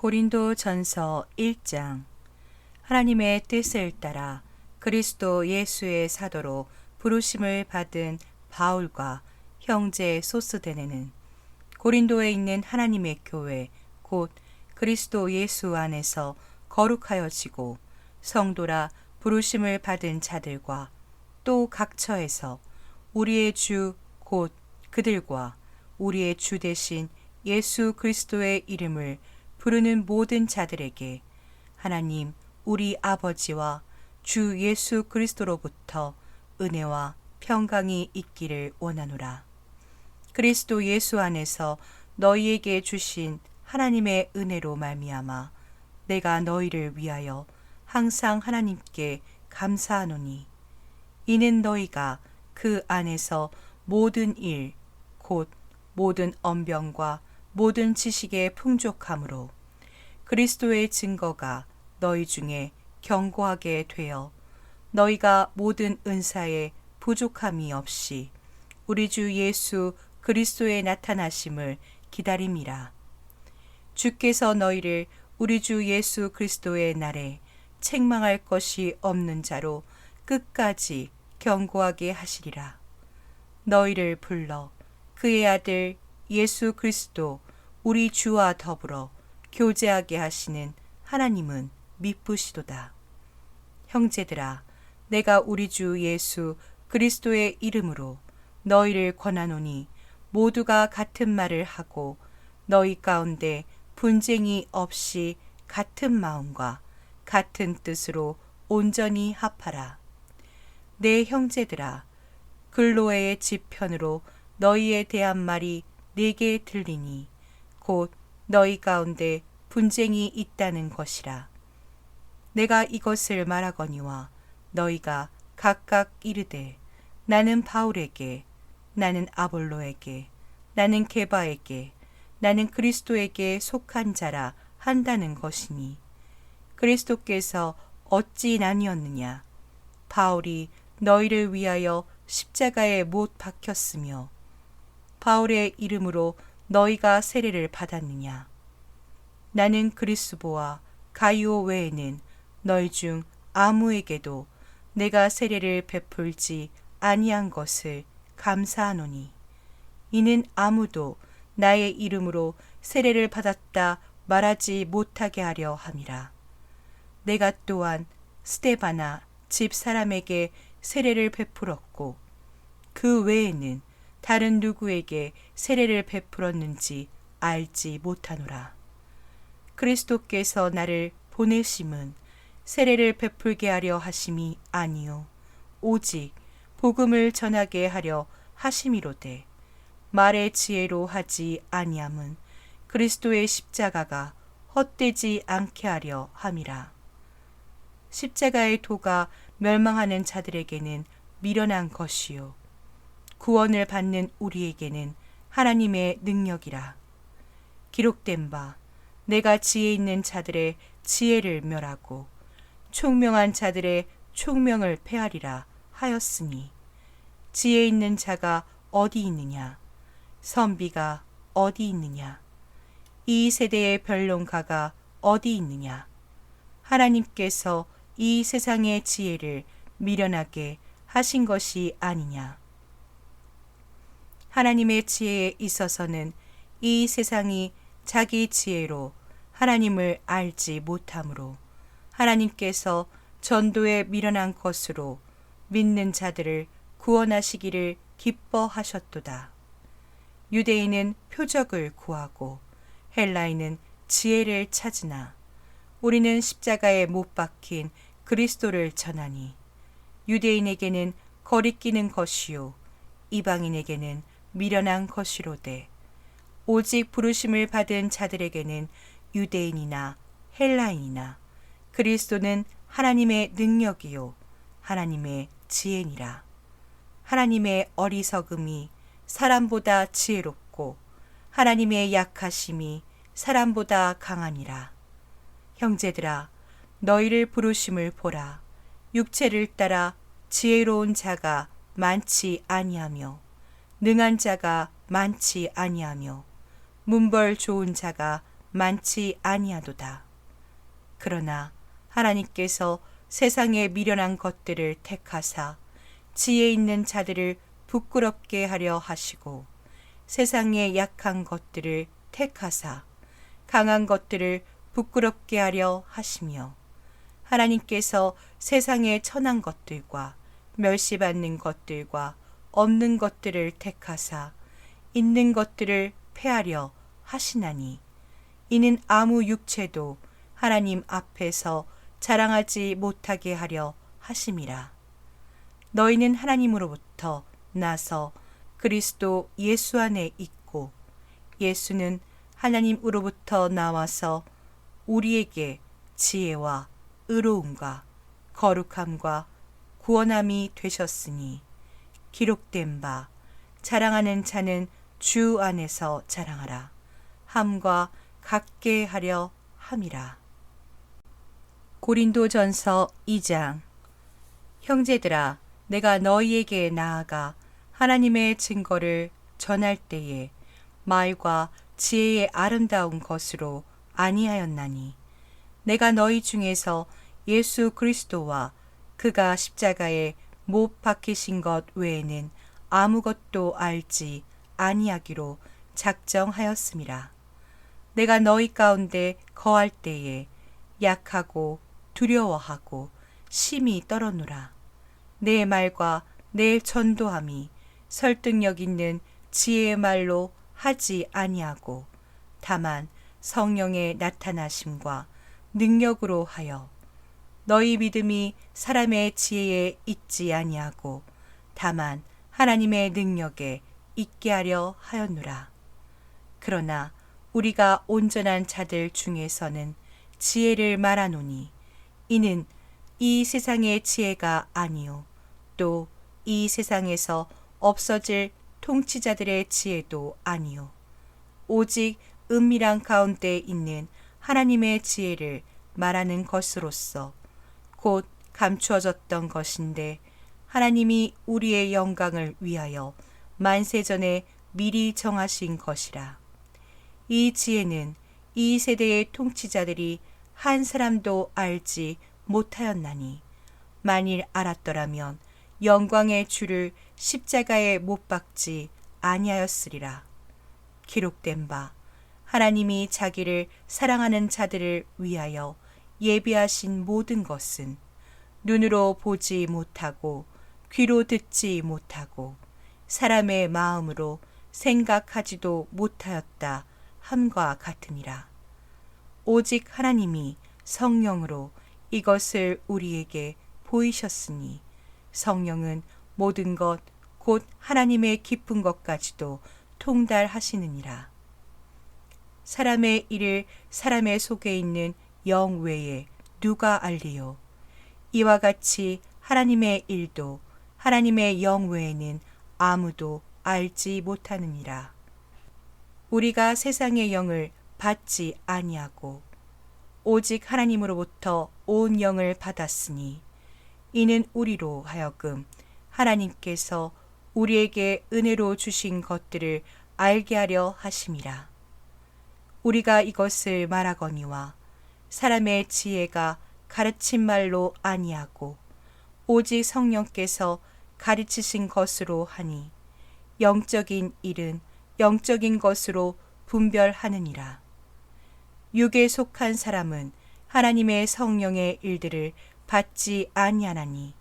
고린도 전서 1장. 하나님의 뜻을 따라 그리스도 예수의 사도로 부르심을 받은 바울과 형제 소스데네는 고린도에 있는 하나님의 교회 곧 그리스도 예수 안에서 거룩하여지고 성도라 부르심을 받은 자들과 또 각처에서 우리의 주 곧 그들과 우리의 주 되신 예수 그리스도의 이름을 부르는 모든 자들에게 하나님 우리 아버지와 주 예수 그리스도로부터 은혜와 평강이 있기를 원하노라. 그리스도 예수 안에서 너희에게 주신 하나님의 은혜로 말미암아 내가 너희를 위하여 항상 하나님께 감사하노니 이는 너희가 그 안에서 모든 일 곧 모든 언병과 모든 지식의 풍족함으로 그리스도의 증거가 너희 중에 견고하게 되어 너희가 모든 은사에 부족함이 없이 우리 주 예수 그리스도의 나타나심을 기다림이라. 주께서 너희를 우리 주 예수 그리스도의 날에 책망할 것이 없는 자로 끝까지 견고하게 하시리라. 너희를 불러 그의 아들 예수 그리스도 우리 주와 더불어 교제하게 하시는 하나님은 미쁘시도다. 형제들아, 내가 우리 주 예수 그리스도의 이름으로 너희를 권하노니 모두가 같은 말을 하고 너희 가운데 분쟁이 없이 같은 마음과 같은 뜻으로 온전히 합하라. 내 형제들아, 글로에의 지편으로 너희에 대한 말이 내게 들리니 곧 너희 가운데 분쟁이 있다는 것이라. 내가 이것을 말하거니와 너희가 각각 이르되 나는 바울에게, 나는 아볼로에게, 나는 게바에게, 나는 그리스도에게 속한 자라 한다는 것이니 그리스도께서 어찌 나뉘었느냐? 바울이 너희를 위하여 십자가에 못 박혔으며 바울의 이름으로 너희가 세례를 받았느냐? 나는 그리스보와 가이오 외에는 너희 중 아무에게도 내가 세례를 베풀지 아니한 것을 감사하노니 이는 아무도 나의 이름으로 세례를 받았다 말하지 못하게 하려 함이라. 내가 또한 스데바나 집 사람에게 세례를 베풀었고 그 외에는 다른 누구에게 세례를 베풀었는지 알지 못하노라. 그리스도께서 나를 보내심은 세례를 베풀게 하려 하심이 아니요 오직 복음을 전하게 하려 하심이로되 말의 지혜로 하지 아니함은 그리스도의 십자가가 헛되지 않게 하려 함이라. 십자가의 도가 멸망하는 자들에게는 미련한 것이요 구원을 받는 우리에게는 하나님의 능력이라. 기록된 바 내가 지혜 있는 자들의 지혜를 멸하고 총명한 자들의 총명을 폐하리라 하였으니 지혜 있는 자가 어디 있느냐? 선비가 어디 있느냐? 이 세대의 변론가가 어디 있느냐? 하나님께서 이 세상의 지혜를 미련하게 하신 것이 아니냐? 하나님의 지혜에 있어서는 이 세상이 자기 지혜로 하나님을 알지 못하므로 하나님께서 전도에 미련한 것으로 믿는 자들을 구원하시기를 기뻐하셨도다. 유대인은 표적을 구하고 헬라인은 지혜를 찾으나 우리는 십자가에 못 박힌 그리스도를 전하니 유대인에게는 거리끼는 것이요 이방인에게는 미련한 것이로되 오직 부르심을 받은 자들에게는 유대인이나 헬라인이나 그리스도는 하나님의 능력이요 하나님의 지혜니라. 하나님의 어리석음이 사람보다 지혜롭고 하나님의 약하심이 사람보다 강하니라. 형제들아, 너희를 부르심을 보라. 육체를 따라 지혜로운 자가 많지 아니하며 능한 자가 많지 아니하며 문벌 좋은 자가 많지 아니하도다. 그러나 하나님께서 세상에 미련한 것들을 택하사 지혜 있는 자들을 부끄럽게 하려 하시고 세상의 약한 것들을 택하사 강한 것들을 부끄럽게 하려 하시며 하나님께서 세상의 천한 것들과 멸시받는 것들과 없는 것들을 택하사 있는 것들을 패하려 하시나니 이는 아무 육체도 하나님 앞에서 자랑하지 못하게 하려 하심이라. 너희는 하나님으로부터 나서 그리스도 예수 안에 있고 예수는 하나님으로부터 나와서 우리에게 지혜와 의로움과 거룩함과 구원함이 되셨으니 기록된 바 자랑하는 자는 주 안에서 자랑하라 함과 같게 하려 함이라. 고린도전서 2장. 형제들아, 내가 너희에게 나아가 하나님의 증거를 전할 때에 말과 지혜의 아름다운 것으로 아니하였나니 내가 너희 중에서 예수 그리스도와 그가 십자가에 못 박히신 것 외에는 아무것도 알지 아니하기로 작정하였음이라. 내가 너희 가운데 거할 때에 약하고 두려워하고 심히 떨어노라. 내 말과 내 전도함이 설득력 있는 지혜의 말로 하지 아니하고 다만 성령의 나타나심과 능력으로 하여 너희 믿음이 사람의 지혜에 있지 아니하고 다만 하나님의 능력에 있게 하려 하였노라. 그러나 우리가 온전한 자들 중에서는 지혜를 말하노니 이는 이 세상의 지혜가 아니요 또 이 세상에서 없어질 통치자들의 지혜도 아니요 오직 은밀한 가운데 있는 하나님의 지혜를 말하는 것으로서 곧 감추어졌던 것인데 하나님이 우리의 영광을 위하여 만세전에 미리 정하신 것이라. 이 지혜는 이 세대의 통치자들이 한 사람도 알지 못하였나니 만일 알았더라면 영광의 주를 십자가에 못 박지 아니하였으리라. 기록된 바 하나님이 자기를 사랑하는 자들을 위하여 예비하신 모든 것은 눈으로 보지 못하고 귀로 듣지 못하고 사람의 마음으로 생각하지도 못하였다 함과 같으니라. 오직 하나님이 성령으로 이것을 우리에게 보이셨으니 성령은 모든 것 곧 하나님의 깊은 것까지도 통달하시느니라. 사람의 일을 사람의 속에 있는 영 외에 누가 알리요? 이와 같이 하나님의 일도 하나님의 영 외에는 아무도 알지 못하느니라. 우리가 세상의 영을 받지 아니하고 오직 하나님으로부터 온 영을 받았으니 이는 우리로 하여금 하나님께서 우리에게 은혜로 주신 것들을 알게 하려 하심이라. 우리가 이것을 말하거니와 사람의 지혜가 가르친 말로 아니하고 오직 성령께서 가르치신 것으로 하니 영적인 일은 영적인 것으로 분별하느니라. 육에 속한 사람은 하나님의 성령의 일들을 받지 아니하나니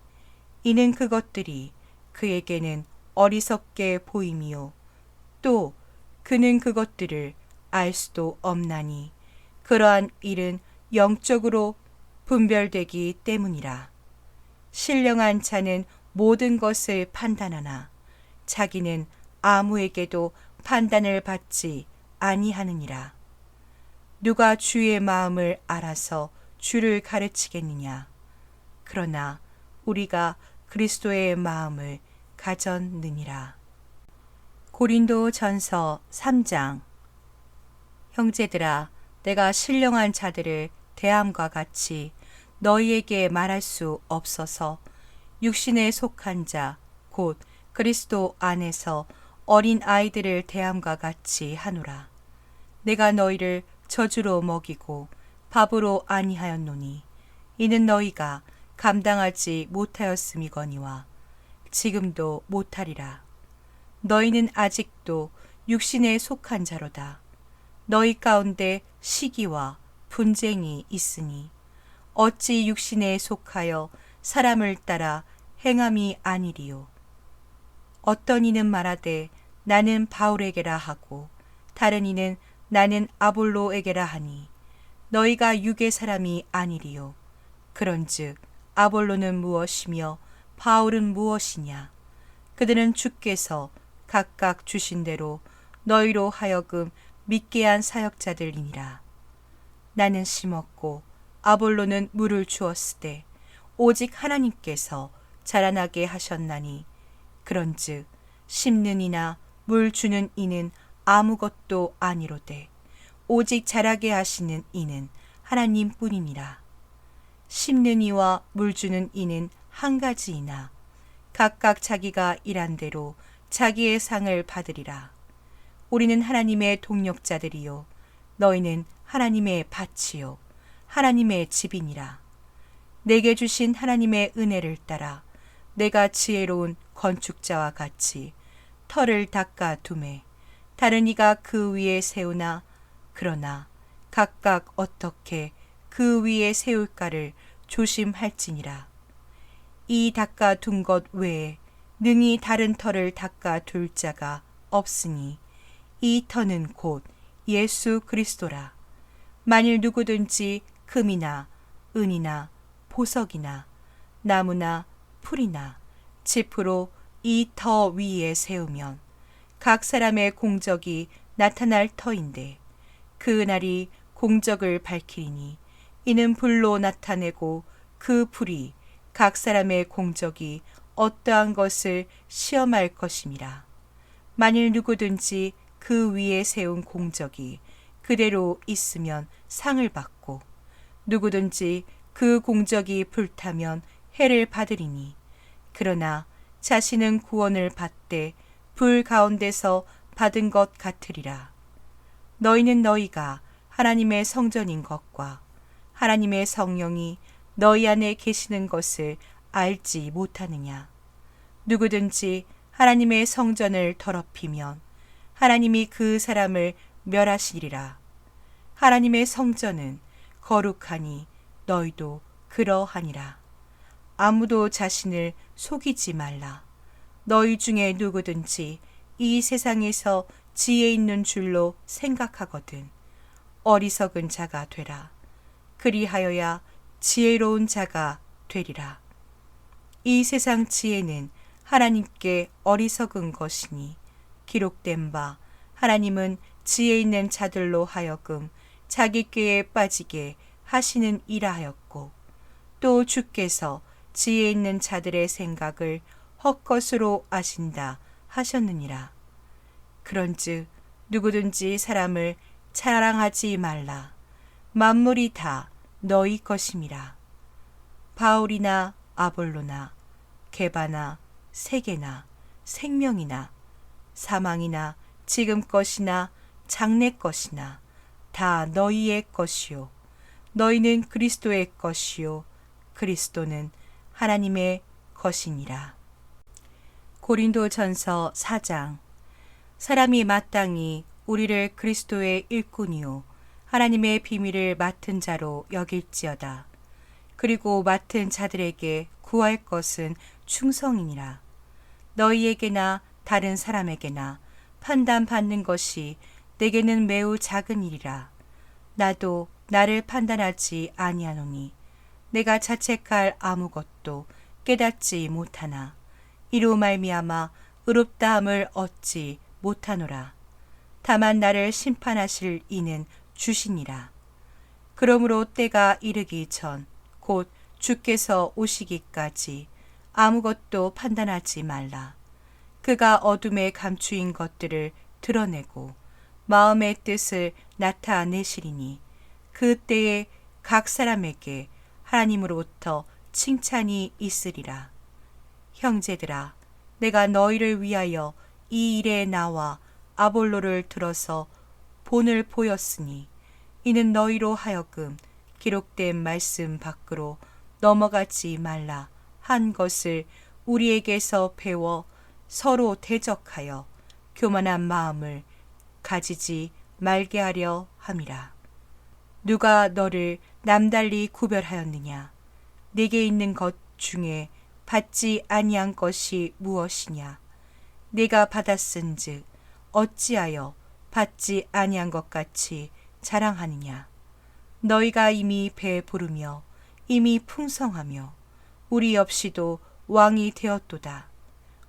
이는 그것들이 그에게는 어리석게 보임이요 또 그는 그것들을 알 수도 없나니 그러한 일은 영적으로 분별되기 때문이라. 신령한 자는 모든 것을 판단하나 자기는 아무에게도 판단을 받지 아니하느니라. 누가 주의 마음을 알아서 주를 가르치겠느냐? 그러나 우리가 그리스도의 마음을 가졌느니라. 고린도 전서 3장. 형제들아, 내가 신령한 자들을 대함과 같이 너희에게 말할 수 없어서 육신에 속한 자, 곧 그리스도 안에서 어린 아이들을 대함과 같이 하노라. 내가 너희를 저주로 먹이고 밥으로 아니하였노니 이는 너희가 감당하지 못하였음이거니와 지금도 못하리라. 너희는 아직도 육신에 속한 자로다. 너희 가운데 시기와 분쟁이 있으니 어찌 육신에 속하여 사람을 따라 행함이 아니리요. 어떤 이는 말하되 나는 바울에게라 하고 다른 이는 나는 아볼로에게라 하니 너희가 육의 사람이 아니리요. 그런즉 아볼로는 무엇이며 바울은 무엇이냐? 그들은 주께서 각각 주신 대로 너희로 하여금 믿게 한 사역자들이니라. 나는 심었고 아볼로는 물을 주었으되 오직 하나님께서 자라나게 하셨나니 그런즉 심는 이나 물 주는 이는 아무것도 아니로되 오직 자라게 하시는 이는 하나님뿐이니라. 심는 이와 물 주는 이는 한 가지이나 각각 자기가 일한 대로 자기의 상을 받으리라. 우리는 하나님의 동력자들이요 너희는 하나님의 밭이요 하나님의 집이니라. 내게 주신 하나님의 은혜를 따라 내가 지혜로운 건축자와 같이 터를 닦아 두매 다른 이가 그 위에 세우나 그러나 각각 어떻게 그 위에 세울까를 조심할지니라. 이 닦아 둔 것 외에 능히 다른 터를 닦아 둘 자가 없으니 이 터는 곧 예수 그리스도라. 만일 누구든지 금이나 은이나 보석이나 나무나 풀이나 짚으로 이 터 위에 세우면 각 사람의 공적이 나타날 터인데 그 날이 공적을 밝히니 이는 불로 나타내고 그 불이 각 사람의 공적이 어떠한 것을 시험할 것임이라. 만일 누구든지 그 위에 세운 공적이 그대로 있으면 상을 받고 누구든지 그 공적이 불타면 해를 받으리니 그러나 자신은 구원을 받되 불 가운데서 받은 것 같으리라. 너희는 너희가 하나님의 성전인 것과 하나님의 성령이 너희 안에 계시는 것을 알지 못하느냐. 누구든지 하나님의 성전을 더럽히면 하나님이 그 사람을 멸하시리라. 하나님의 성전은 거룩하니 너희도 그러하니라. 아무도 자신을 속이지 말라. 너희 중에 누구든지 이 세상에서 지혜 있는 줄로 생각하거든 어리석은 자가 되라. 그리하여야 지혜로운 자가 되리라. 이 세상 지혜는 하나님께 어리석은 것이니 기록된 바 하나님은 지혜 있는 자들로 하여금 자기 꾀에 빠지게 하시는 이라 하였고 또 주께서 지혜 있는 자들의 생각을 헛것으로 아신다 하셨느니라. 그런즉 누구든지 사람을 자랑하지 말라. 만물이 다 너희 것임이라. 바울이나 아볼로나 게바나 세계나 생명이나 사망이나 지금 것이나 장래 것이나 다 너희의 것이요 너희는 그리스도의 것이요 그리스도는 하나님의 것이니라. 고린도전서 4장. 사람이 마땅히 우리를 그리스도의 일꾼이요 하나님의 비밀을 맡은 자로 여길지어다. 그리고 맡은 자들에게 구할 것은 충성이니라. 너희에게나 다른 사람에게나 판단받는 것이 내게는 매우 작은 일이라. 나도 나를 판단하지 아니하노니 내가 자책할 아무것도 깨닫지 못하나 이로 말미암아 의롭다함을 얻지 못하노라. 다만 나를 심판하실 이는 주시니라. 그러므로 때가 이르기 전 곧 주께서 오시기까지 아무것도 판단하지 말라. 그가 어둠에 감추인 것들을 드러내고 마음의 뜻을 나타내시리니 그 때에 각 사람에게 하나님으로부터 칭찬이 있으리라. 형제들아, 내가 너희를 위하여 이 일에 나와 아볼로를 들어서 본을 보였으니 이는 너희로 하여금 기록된 말씀 밖으로 넘어가지 말라 한 것을 우리에게서 배워 서로 대적하여 교만한 마음을 가지지 말게 하려 함이라. 누가 너를 남달리 구별하였느냐? 네게 있는 것 중에 받지 아니한 것이 무엇이냐? 네가 받았은즉 어찌하여 받지 아니한 것 같이 자랑하느냐? 너희가 이미 배부르며 이미 풍성하며 우리 없이도 왕이 되었도다.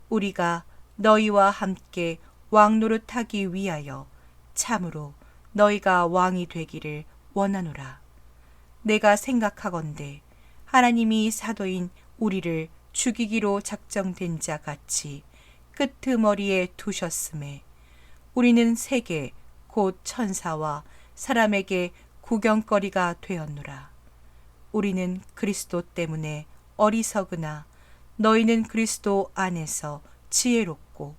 우리가 너희와 함께 왕노릇하기 위하여 참으로 너희가 왕이 되기를 원하노라. 내가 생각하건대 하나님이 사도인 우리를 죽이기로 작정된 자 같이 끄트머리에 두셨음에 우리는 세계 곧 천사와 사람에게 구경거리가 되었노라. 우리는 그리스도 때문에 어리석으나 너희는 그리스도 안에서 지혜롭고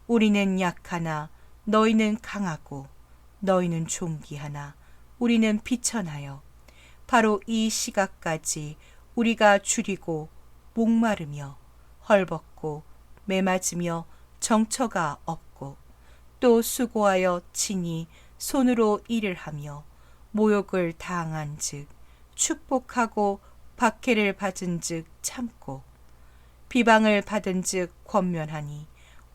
우리는 약하나 너희는 강하고 너희는 존귀하나 우리는 비천하여 바로 이 시각까지 우리가 줄이고 목마르며 헐벗고 매맞으며 정처가 없고 또 수고하여 친히 손으로 일을 하며 모욕을 당한 즉 축복하고 박해를 받은 즉 참고 비방을 받은 즉 권면하니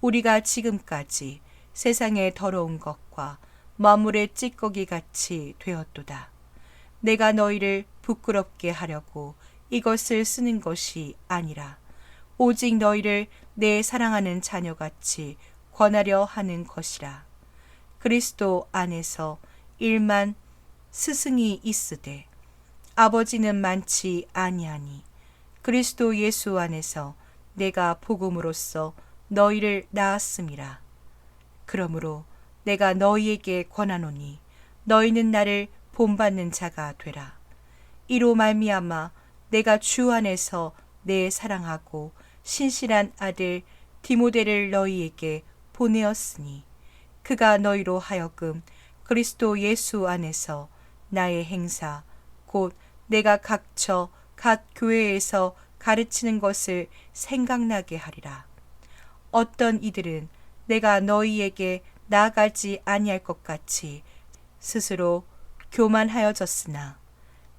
우리가 지금까지 세상의 더러운 것과 만물의 찌꺼기 같이 되었도다. 내가 너희를 부끄럽게 하려고 이것을 쓰는 것이 아니라 오직 너희를 내 사랑하는 자녀같이 권하려 하는 것이라. 그리스도 안에서 일만 스승이 있으되 아버지는 많지 아니하니 그리스도 예수 안에서 내가 복음으로써 너희를 낳았음이라. 그러므로 내가 너희에게 권하노니 너희는 나를 본받는 자가 되라. 이로 말미암아 내가 주 안에서 내 사랑하고 신실한 아들 디모데를 너희에게 보내었으니 그가 너희로 하여금 그리스도 예수 안에서 나의 행사 곧 내가 각처 각 교회에서 가르치는 것을 생각나게 하리라. 어떤 이들은 내가 너희에게 나아가지 아니할 것 같이 스스로 교만하여졌으나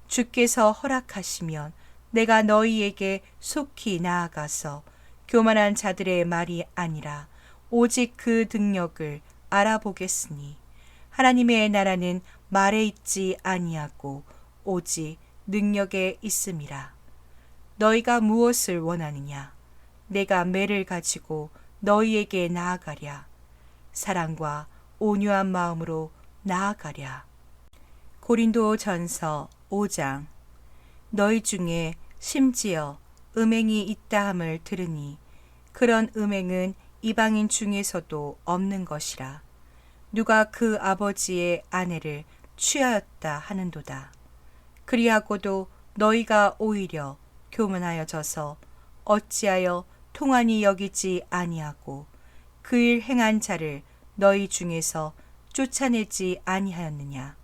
주께서 허락하시면 내가 너희에게 속히 나아가서 교만한 자들의 말이 아니라 오직 그 능력을 알아보겠으니 하나님의 나라는 말에 있지 아니하고 오직 능력에 있음이라. 너희가 무엇을 원하느냐? 내가 매를 가지고 너희에게 나아가랴. 사랑과 온유한 마음으로 나아가랴. 고린도 전서 5장. 너희 중에 심지어 음행이 있다 함을 들으니 그런 음행은 이방인 중에서도 없는 것이라. 누가 그 아버지의 아내를 취하였다 하는도다. 그리하고도 너희가 오히려 교만하여져서 어찌하여 통한이 여기지 아니하고 그 일 행한 자를 너희 중에서 쫓아내지 아니하였느냐.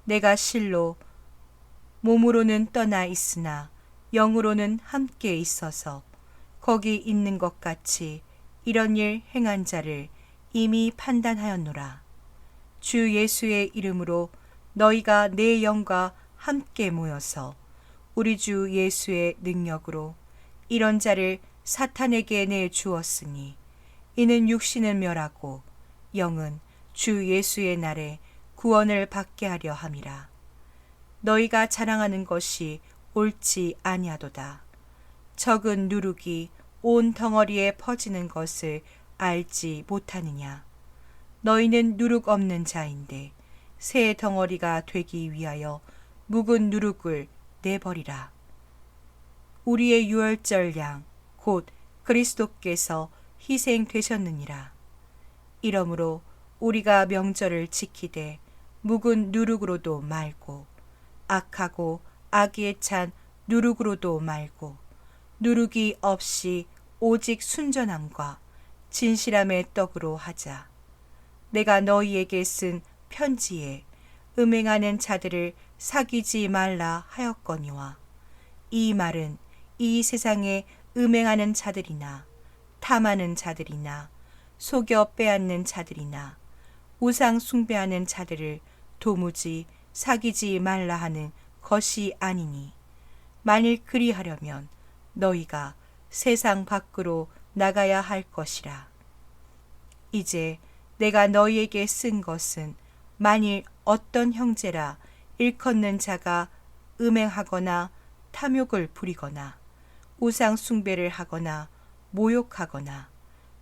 내가 실로 몸으로는 떠나 있으나 영으로는 함께 있어서 거기 있는 것 같이 이런 일 행한 자를 이미 판단하였노라. 주 예수의 이름으로 너희가 내 영과 함께 모여서 우리 주 예수의 능력으로 이런 자를 사탄에게 내주었으니 이는 육신은 멸하고 영은 주 예수의 날에 구원을 받게 하려 함이라. 너희가 자랑하는 것이 옳지 아니하도다. 적은 누룩이 온 덩어리에 퍼지는 것을 알지 못하느냐. 너희는 누룩 없는 자인데 새 덩어리가 되기 위하여 묵은 누룩을 내버리라. 우리의 유월절 양 곧 그리스도께서 희생되셨느니라. 이러므로 우리가 명절을 지키되 묵은 누룩으로도 말고 악하고 악에 찬 누룩으로도 말고 누룩이 없이 오직 순전함과 진실함의 떡으로 하자. 내가 너희에게 쓴 편지에 음행하는 자들을 사귀지 말라 하였거니와 이 말은 이 세상에 음행하는 자들이나 탐하는 자들이나 속여 빼앗는 자들이나 우상 숭배하는 자들을 도무지 사귀지 말라 하는 것이 아니니 만일 그리하려면 너희가 세상 밖으로 나가야 할 것이라. 이제 내가 너희에게 쓴 것은 만일 어떤 형제라 일컫는 자가 음행하거나 탐욕을 부리거나 우상 숭배를 하거나 모욕하거나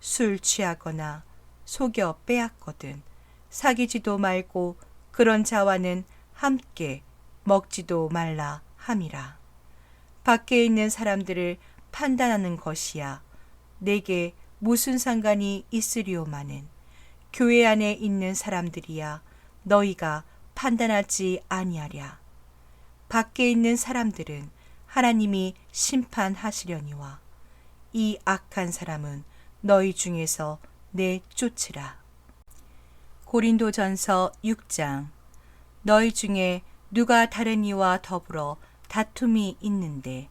술 취하거나 속여 빼앗거든 사귀지도 말고 그런 자와는 함께 먹지도 말라 함이라. 밖에 있는 사람들을 판단하는 것이야 내게 무슨 상관이 있으리오마는 교회 안에 있는 사람들이야 너희가 판단하지 아니하랴. 밖에 있는 사람들은 하나님이 심판하시려니와 이 악한 사람은 너희 중에서 내쫓으라. 고린도전서 6장. 너희 중에 누가 다른 이와 더불어 다툼이 있는데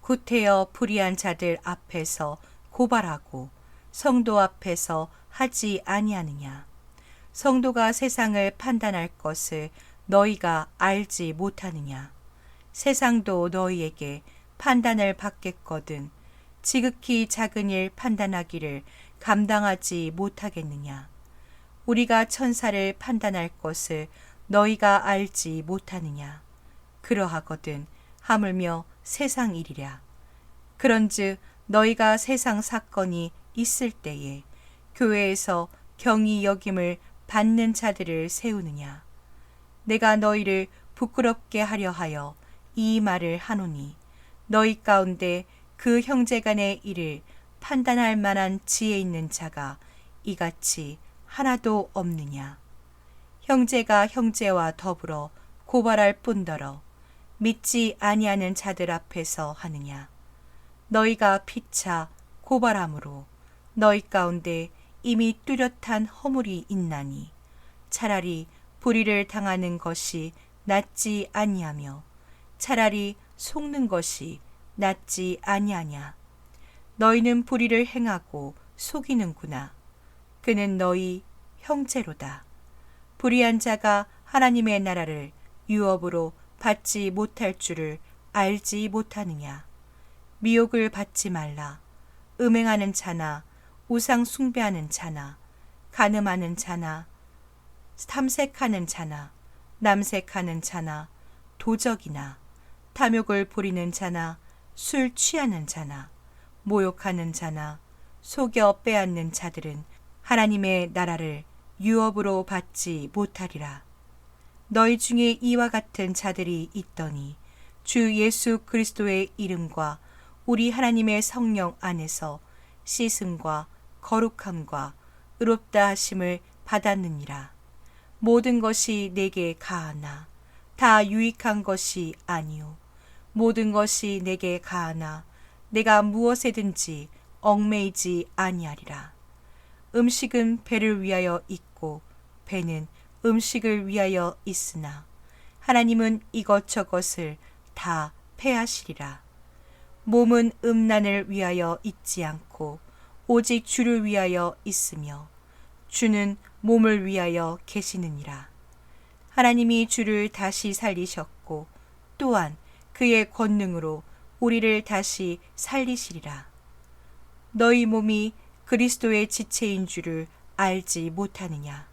구태여 불의한 자들 앞에서 고발하고 성도 앞에서 하지 아니하느냐. 성도가 세상을 판단할 것을 너희가 알지 못하느냐. 세상도 너희에게 판단을 받겠거든 지극히 작은 일 판단하기를 감당하지 못하겠느냐. 우리가 천사를 판단할 것을 너희가 알지 못하느냐. 그러하거든 하물며 세상 일이랴. 그런즉 너희가 세상 사건이 있을 때에 교회에서 경히 여김을 받는 자들을 세우느냐. 내가 너희를 부끄럽게 하려 하여 이 말을 하노니 너희 가운데 그 형제 간의 일을 판단할 만한 지혜 있는 자가 이같이 하나도 없느냐. 형제가 형제와 더불어 고발할 뿐더러 믿지 아니하는 자들 앞에서 하느냐. 너희가 피차 고발함으로 너희 가운데 이미 뚜렷한 허물이 있나니 차라리 불의를 당하는 것이 낫지 아니하며 차라리 속는 것이 낫지 아니하냐. 너희는 불의를 행하고 속이는구나. 그는 너희 형제로다. 불의한 자가 하나님의 나라를 유업으로 받지 못할 줄을 알지 못하느냐. 미혹을 받지 말라. 음행하는 자나 우상 숭배하는 자나 간음하는 자나 탐색하는 자나 남색하는 자나 도적이나 탐욕을 부리는 자나 술 취하는 자나 모욕하는 자나 속여 빼앗는 자들은 하나님의 나라를 유업으로 받지 못하리라. 너희 중에 이와 같은 자들이 있더니 주 예수 그리스도의 이름과 우리 하나님의 성령 안에서 씻음과 거룩함과 의롭다 하심을 받았느니라. 모든 것이 내게 가하나 다 유익한 것이 아니요 모든 것이 내게 가하나 내가 무엇에든지 얽매이지 아니하리라. 음식은 배를 위하여 있고 배는 음식을 위하여 있으나 하나님은 이것저것을 다 패하시리라. 몸은 음란을 위하여 있지 않고 오직 주를 위하여 있으며 주는 몸을 위하여 계시느니라. 하나님이 주를 다시 살리셨고 또한 그의 권능으로 우리를 다시 살리시리라. 너희 몸이 그리스도의 지체인 줄을 알지 못하느냐.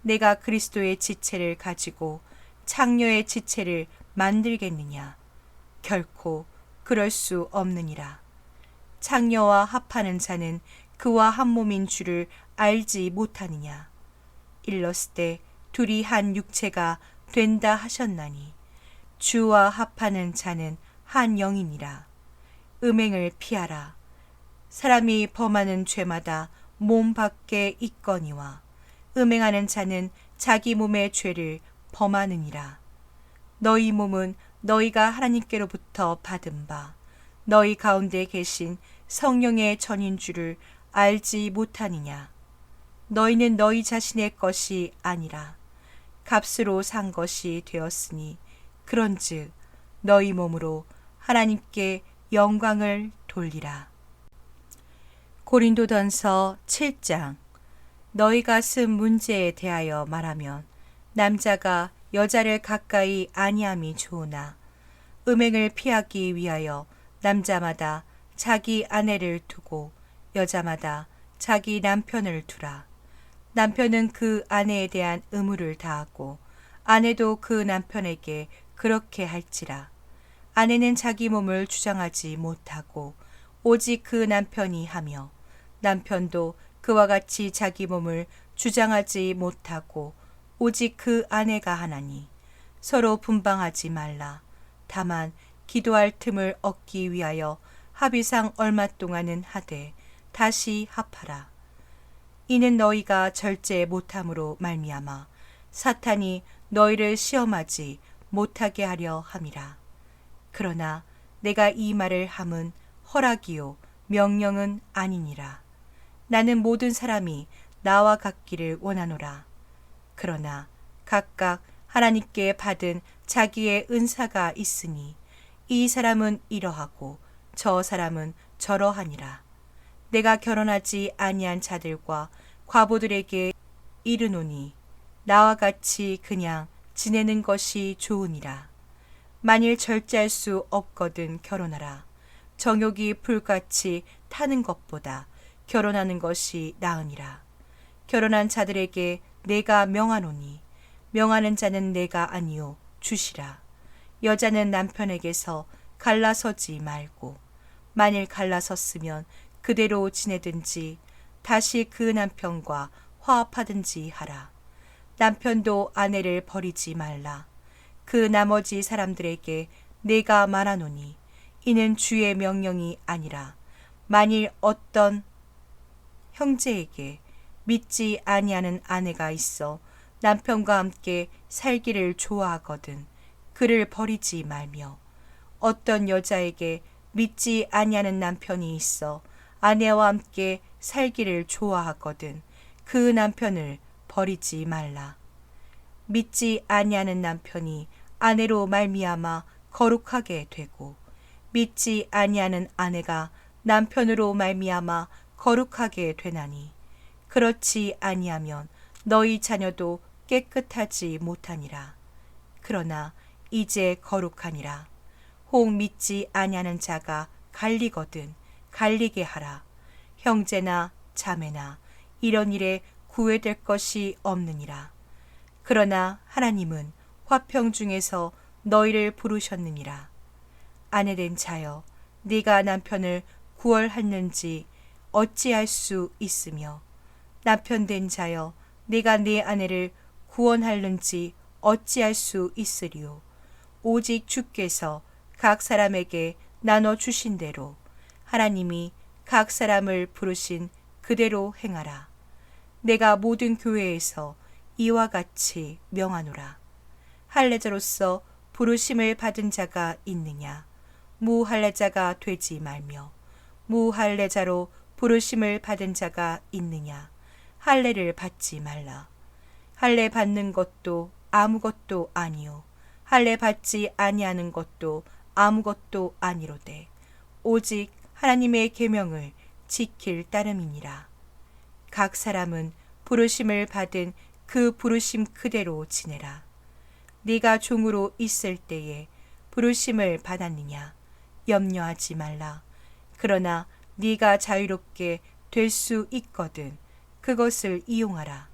내가 그리스도의 지체를 가지고 창녀의 지체를 만들겠느냐. 결코 그럴 수 없느니라. 창녀와 합하는 자는 그와 한 몸인 줄을 알지 못하느냐. 일렀을 둘이 한 육체가 된다 하셨나니 주와 합하는 자는 한 영이니라. 음행을 피하라. 사람이 범하는 죄마다 몸 밖에 있거니와 음행하는 자는 자기 몸의 죄를 범하느니라. 너희 몸은 너희가 하나님께로부터 받은 바 너희 가운데 계신 성령의 전인 줄을 알지 못하느냐. 너희는 너희 자신의 것이 아니라 값으로 산 것이 되었으니 그런즉 너희 몸으로 하나님께 영광을 돌리라. 고린도전서 7장. 너희가 쓴 문제에 대하여 말하면 남자가 여자를 가까이 아니함이 좋으나 음행을 피하기 위하여 남자마다 자기 아내를 두고 여자마다 자기 남편을 두라. 남편은 그 아내에 대한 의무를 다하고 아내도 그 남편에게 그렇게 할지라. 아내는 자기 몸을 주장하지 못하고 오직 그 남편이 하며 남편도 그와 같이 자기 몸을 주장하지 못하고 오직 그 아내가 하나니 서로 분방하지 말라. 다만 기도할 틈을 얻기 위하여 합의상 얼마 동안은 하되 다시 합하라. 이는 너희가 절제 못함으로 말미암아 사탄이 너희를 시험하지 못하게 하려 함이라. 그러나 내가 이 말을 함은 허락이요 명령은 아니니라. 나는 모든 사람이 나와 같기를 원하노라. 그러나 각각 하나님께 받은 자기의 은사가 있으니 이 사람은 이러하고 저 사람은 저러하니라. 내가 결혼하지 아니한 자들과 과부들에게 이르노니 나와 같이 그냥 지내는 것이 좋으니라. 만일 절제할 수 없거든 결혼하라. 정욕이 불같이 타는 것보다 결혼하는 것이 나으니라. 결혼한 자들에게 내가 명하노니 명하는 자는 내가 아니요 주시라. 여자는 남편에게서 갈라서지 말고 만일 갈라섰으면 그대로 지내든지 다시 그 남편과 화합하든지 하라. 남편도 아내를 버리지 말라. 그 나머지 사람들에게 내가 말하노니 이는 주의 명령이 아니라 만일 어떤 형제에게 믿지 아니하는 아내가 있어 남편과 함께 살기를 좋아하거든 그를 버리지 말며 어떤 여자에게 믿지 아니하는 남편이 있어 아내와 함께 살기를 좋아하거든 그 남편을 버리지 말라. 믿지 아니하는 남편이 아내로 말미암아 거룩하게 되고 믿지 아니하는 아내가 남편으로 말미암아 거룩하게 되나니 그렇지 아니하면 너희 자녀도 깨끗하지 못하니라. 그러나 이제 거룩하니라. 혹 믿지 아니하는 자가 갈리거든 갈리게 하라. 형제나 자매나 이런 일에 구애될 것이 없느니라. 그러나 하나님은 화평 중에서 너희를 부르셨느니라. 아내된 자여 네가 남편을 구원하는지 어찌할 수 있으며 남편된 자여 네가 네 아내를 구원하는지 어찌할 수 있으리요. 오직 주께서 각 사람에게 나눠 주신 대로 하나님이 각 사람을 부르신 그대로 행하라. 내가 모든 교회에서 이와 같이 명하노라. 할례자로서 부르심을 받은 자가 있느냐? 무할례자가 되지 말며 무할례자로 부르심을 받은 자가 있느냐? 할례를 받지 말라. 할례 받는 것도 아무것도 아니요 할례 받지 아니하는 것도 아무것도 아니로되 오직 하나님의 계명을 지킬 따름이니라. 각 사람은 부르심을 받은 그 부르심 그대로 지내라. 네가 종으로 있을 때에 부르심을 받았느냐? 염려하지 말라. 그러나 네가 자유롭게 될 수 있거든 그것을 이용하라.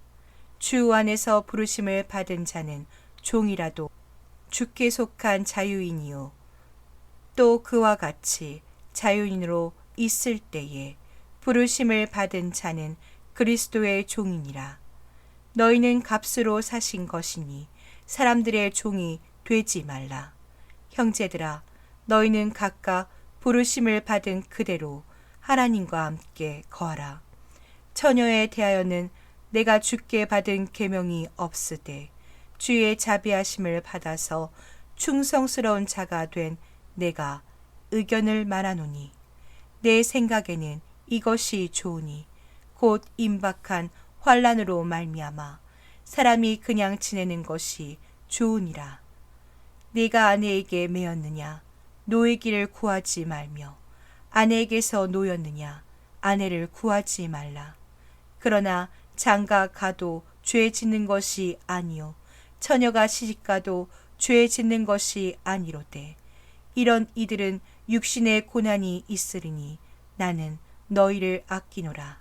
주 안에서 부르심을 받은 자는 종이라도 주께 속한 자유인이요 또 그와 같이 자유인으로 있을 때에 부르심을 받은 자는 그리스도의 종이니라. 너희는 값으로 사신 것이니 사람들의 종이 되지 말라. 형제들아 너희는 각각 부르심을 받은 그대로 하나님과 함께 거하라. 처녀에 대하여는 내가 주께 받은 계명이 없으되 주의 자비하심을 받아서 충성스러운 자가 된 내가 의견을 말하노니 내 생각에는 이것이 좋으니 곧 임박한 환난으로 말미암아 사람이 그냥 지내는 것이 좋으니라. 네가 아내에게 매였느냐 노이기를 구하지 말며 아내에게서 노였느냐 아내를 구하지 말라. 그러나 장가 가도 죄 짓는 것이 아니요 처녀가 시집가도 죄 짓는 것이 아니로되 이런 이들은 육신의 고난이 있으리니 나는 너희를 아끼노라.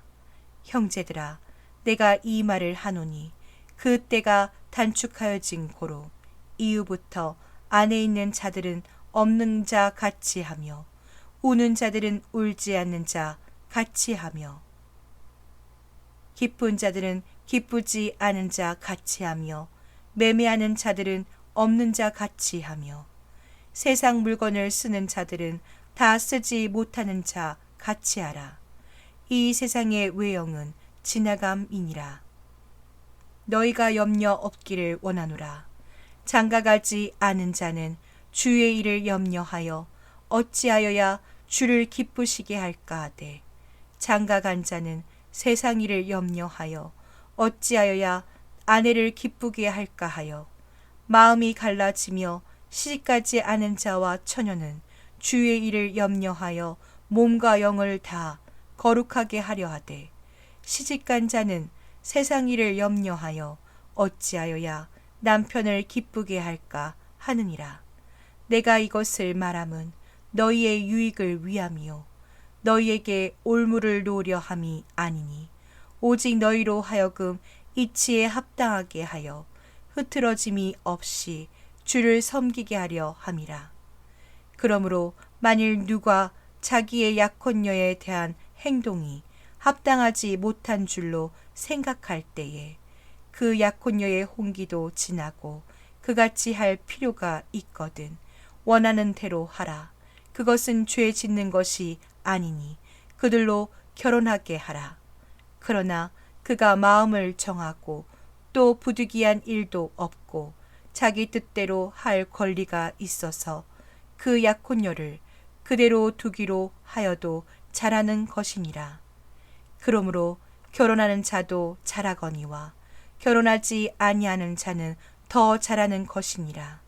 형제들아 내가 이 말을 하노니 그 때가 단축하여진 고로 이후부터 안에 있는 자들은 없는 자 같이 하며 우는 자들은 울지 않는 자 같이 하며 기쁜 자들은 기쁘지 않은 자 같이 하며 매매하는 자들은 없는 자 같이 하며 세상 물건을 쓰는 자들은 다 쓰지 못하는 자 같이 하라. 이 세상의 외형은 지나감이니라. 너희가 염려 없기를 원하노라. 장가가지 않은 자는 주의 일을 염려하여 어찌하여야 주를 기쁘시게 할까 하되 장가간 자는 세상 일을 염려하여 어찌하여야 아내를 기쁘게 할까 하여 마음이 갈라지며 시집가지 않은 자와 처녀는 주의 일을 염려하여 몸과 영을 다 거룩하게 하려 하되 시집간 자는 세상 일을 염려하여 어찌하여야 남편을 기쁘게 할까 하느니라. 내가 이것을 말함은 너희의 유익을 위함이요 너희에게 올무를 놓으려 함이 아니니 오직 너희로 하여금 이치에 합당하게 하여 흐트러짐이 없이 주를 섬기게 하려 함이라. 그러므로 만일 누가 자기의 약혼녀에 대한 행동이 합당하지 못한 줄로 생각할 때에 그 약혼녀의 홍기도 지나고 그같이 할 필요가 있거든 원하는 대로 하라. 그것은 죄 짓는 것이 아니니 그들로 결혼하게 하라. 그러나 그가 마음을 정하고 또 부득이한 일도 없고 자기 뜻대로 할 권리가 있어서 그 약혼녀를 그대로 두기로 하여도 잘하는 것이니라. 그러므로 결혼하는 자도 잘하거니와 결혼하지 아니하는 자는 더 잘하는 것이니라.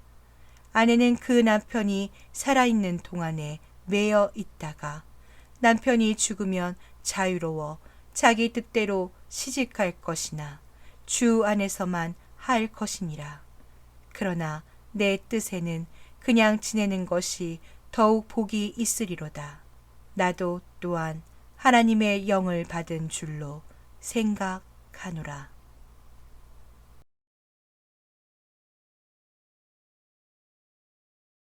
아내는 그 남편이 살아있는 동안에 매여 있다가 남편이 죽으면 자유로워 자기 뜻대로 시집갈 것이나 주 안에서만 할 것이니라. 그러나 내 뜻에는 그냥 지내는 것이 더욱 복이 있으리로다. 나도 또한 하나님의 영을 받은 줄로 생각하노라.